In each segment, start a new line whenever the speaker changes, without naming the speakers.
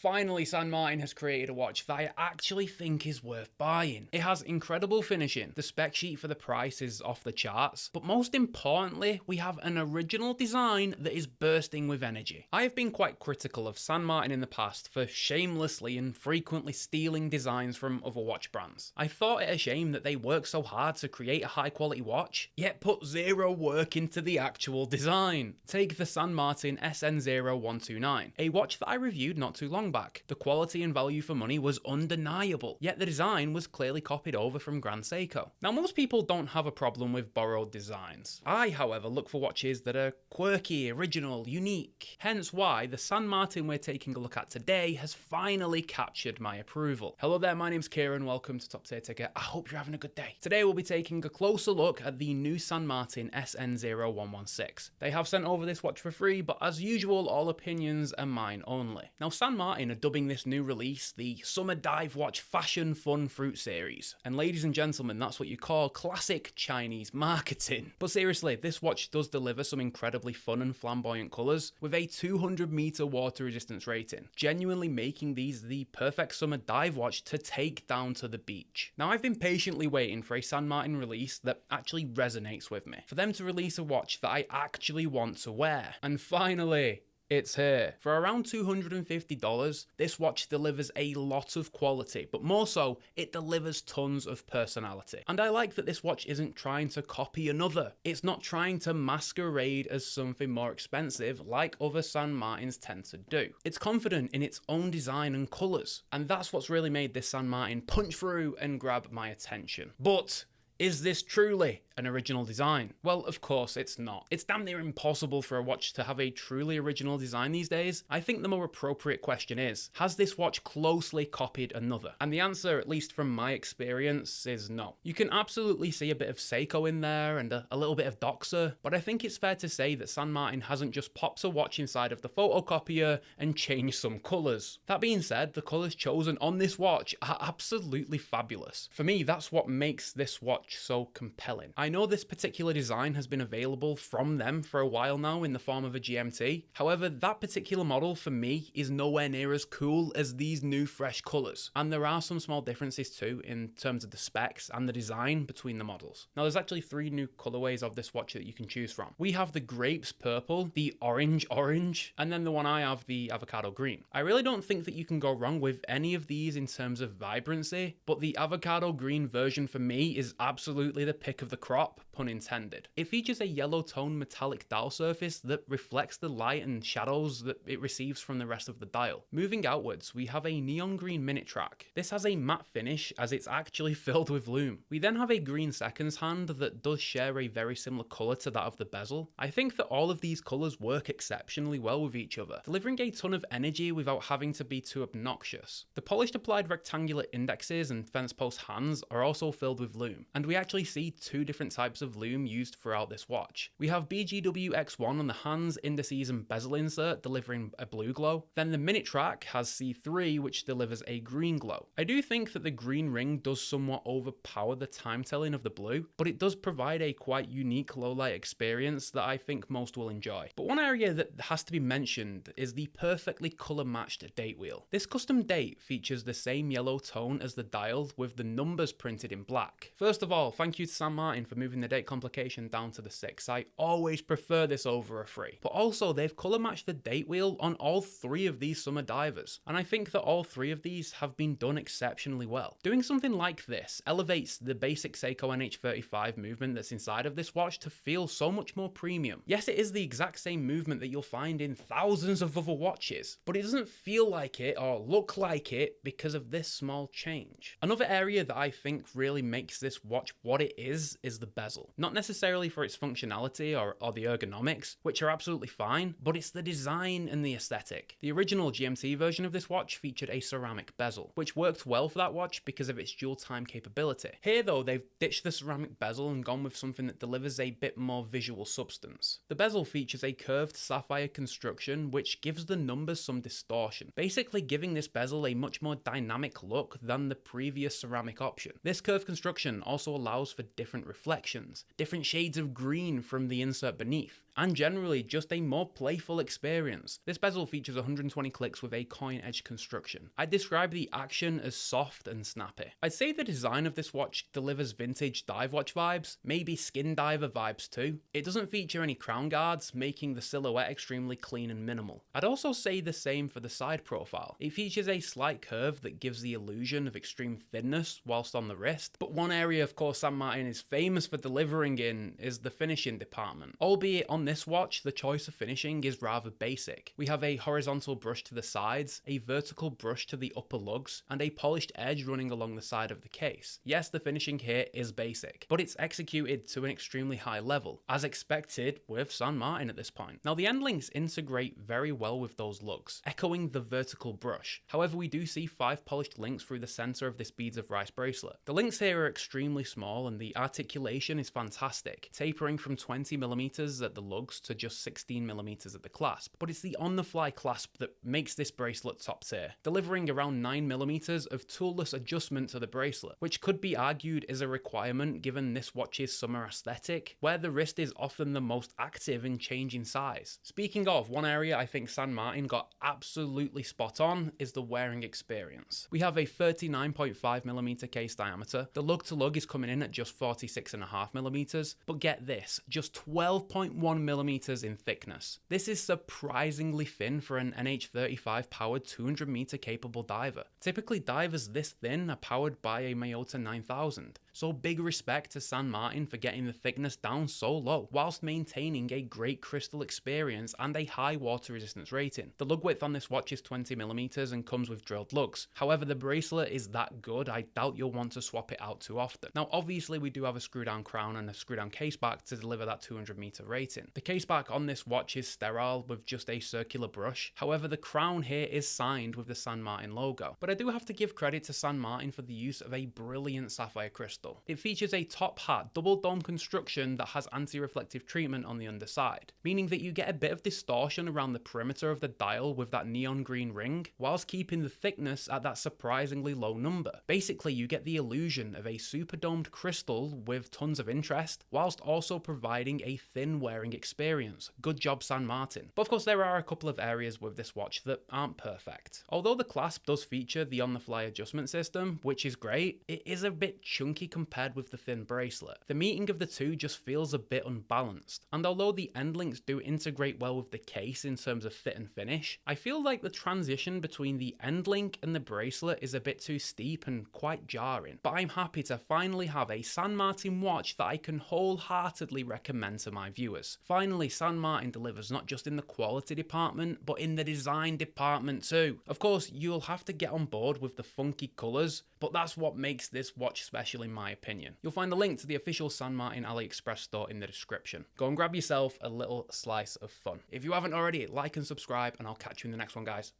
Finally, San Martin has created a watch that I actually think is worth buying. It has incredible finishing, the spec sheet for the price is off the charts, but most importantly, we have an original design that is bursting with energy. I have been quite critical of San Martin in the past for shamelessly and frequently stealing designs from other watch brands. I thought it a shame that they work so hard to create a high quality watch, yet put zero work into the actual design. Take the San Martin SN0129, a watch that I reviewed not too long back. The quality and value for money was undeniable, yet the design was clearly copied over from Grand Seiko. Now, most people don't have a problem with borrowed designs. I, however, look for watches that are quirky, original, unique. Hence why the San Martin we're taking a look at today has finally captured my approval. Hello there, my name's Kieran, welcome to Top Tier Ticker. I hope you're having a good day. Today we'll be taking a closer look at the new San Martin SN0116. They have sent over this watch for free, but as usual, all opinions are mine only. Now, San Martin are dubbing this new release the Summer Dive Watch Fashion Fun Fruit Series. And ladies and gentlemen, that's what you call classic Chinese marketing. But seriously, this watch does deliver some incredibly fun and flamboyant colours with a 200-meter water resistance rating, genuinely making these the perfect summer dive watch to take down to the beach. Now, I've been patiently waiting for a San Martin release that actually resonates with me, for them to release a watch that I actually want to wear. And finally, it's here. For around $250, this watch delivers a lot of quality, but more so, it delivers tons of personality. And I like that this watch isn't trying to copy another. It's not trying to masquerade as something more expensive like other San Martins tend to do. It's confident in its own design and colours, and that's what's really made this San Martin punch through and grab my attention. But is this truly an original design? Well, of course it's not. It's damn near impossible for a watch to have a truly original design these days. I think the more appropriate question is, has this watch closely copied another? And the answer, at least from my experience, is no. You can absolutely see a bit of Seiko in there and a little bit of Doxa, but I think it's fair to say that San Martin hasn't just popped a watch inside of the photocopier and changed some colours. That being said, the colours chosen on this watch are absolutely fabulous. For me, that's what makes this watch so compelling. I know this particular design has been available from them for a while now in the form of a GMT. However, that particular model for me is nowhere near as cool as these new fresh colours. And there are some small differences too in terms of the specs and the design between the models. Now, there's actually 3 new colourways of this watch that you can choose from. We have the grapes purple, the orange, and then the one I have, the avocado green. I really don't think that you can go wrong with any of these in terms of vibrancy, but the avocado green version for me is absolutely the pick of the crop, pun intended. It features a yellow tone metallic dial surface that reflects the light and shadows that it receives from the rest of the dial. Moving outwards, we have a neon green minute track. This has a matte finish as it's actually filled with lume. We then have a green seconds hand that does share a very similar colour to that of the bezel. I think that all of these colours work exceptionally well with each other, delivering a ton of energy without having to be too obnoxious. The polished applied rectangular indexes and fence post hands are also filled with lume, and we actually see 2 different types of lume used throughout this watch. We have BGW X1 on the hands, indices and bezel insert delivering a blue glow. Then the minute track has C3 which delivers a green glow. I do think that the green ring does somewhat overpower the time telling of the blue, but it does provide a quite unique low light experience that I think most will enjoy. But one area that has to be mentioned is the perfectly colour matched date wheel. This custom date features the same yellow tone as the dial with the numbers printed in black. First of all, thank you to San Martin for moving the date complication down to the 6. I always prefer this over a 3. But also, they've colour matched the date wheel on all 3 of these summer divers, and I think that all 3 of these have been done exceptionally well. Doing something like this elevates the basic Seiko NH35 movement that's inside of this watch to feel so much more premium. Yes, it is the exact same movement that you'll find in thousands of other watches, but it doesn't feel like it or look like it because of this small change. Another area that I think really makes this watch what it is the bezel. Not necessarily for its functionality or the ergonomics, which are absolutely fine, but it's the design and the aesthetic. The original GMT version of this watch featured a ceramic bezel, which worked well for that watch because of its dual time capability. Here though, they've ditched the ceramic bezel and gone with something that delivers a bit more visual substance. The bezel features a curved sapphire construction which gives the numbers some distortion, basically giving this bezel a much more dynamic look than the previous ceramic option. This curved construction also also allows for different reflections, different shades of green from the insert beneath, and generally just a more playful experience. This bezel features 120 clicks with a coin edge construction. I'd describe the action as soft and snappy. I'd say the design of this watch delivers vintage dive watch vibes, maybe skin diver vibes too. It doesn't feature any crown guards, making the silhouette extremely clean and minimal. I'd also say the same for the side profile. It features a slight curve that gives the illusion of extreme thinness whilst on the wrist, but one area of course San Martin is famous for delivering in is the finishing department. Albeit on this watch, the choice of finishing is rather basic. We have a horizontal brush to the sides, a vertical brush to the upper lugs, and a polished edge running along the side of the case. Yes, the finishing here is basic, but it's executed to an extremely high level, as expected with San Martin at this point. Now the end links integrate very well with those lugs, echoing the vertical brush. However, we do see 5 polished links through the center of this beads of rice bracelet. The links here are extremely small and the articulation is fantastic, tapering from 20mm at the lugs to just 16mm at the clasp, but it's the on-the-fly clasp that makes this bracelet top tier, delivering around 9mm of toolless adjustment to the bracelet, which could be argued is a requirement given this watch's summer aesthetic, where the wrist is often the most active in changing size. Speaking of, one area I think San Martin got absolutely spot on is the wearing experience. We have a 39.5mm case diameter, the lug to lug is coming in at just 46.5mm, but get this, just 12.1mm in thickness. This is surprisingly thin for an NH35 powered 200-meter capable diver. Typically divers this thin are powered by a Miyota 9000. So big respect to San Martin for getting the thickness down so low, whilst maintaining a great crystal experience and a high water resistance rating. The lug width on this watch is 20mm and comes with drilled lugs. However, the bracelet is that good, I doubt you'll want to swap it out too often. Now obviously we do have a screw down crown and a screw down case back to deliver that 200-meter rating. The case back on this watch is sterile with just a circular brush. However, the crown here is signed with the San Martin logo. But I do have to give credit to San Martin for the use of a brilliant sapphire crystal. It features a top hat double dome construction that has anti-reflective treatment on the underside, meaning that you get a bit of distortion around the perimeter of the dial with that neon green ring, whilst keeping the thickness at that surprisingly low number. Basically, you get the illusion of a super domed crystal with tons of interest, whilst also providing a thin wearing experience. Good job, San Martin. But of course, there are a couple of areas with this watch that aren't perfect. Although the clasp does feature the on-the-fly adjustment system, which is great, it is a bit chunky compared with the thin bracelet. The meeting of the two just feels a bit unbalanced, and although the end links do integrate well with the case in terms of fit and finish, I feel like the transition between the end link and the bracelet is a bit too steep and quite jarring. But I'm happy to finally have a San Martin watch that I can wholeheartedly recommend to my viewers. Finally, San Martin delivers not just in the quality department, but in the design department too. Of course, you'll have to get on board with the funky colours, but that's what makes this watch special in my opinion. You'll find the link to the official San Martin AliExpress store in the description. Go and grab yourself a little slice of fun. If you haven't already, like and subscribe, and I'll catch you in the next one, guys.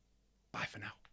Bye for now.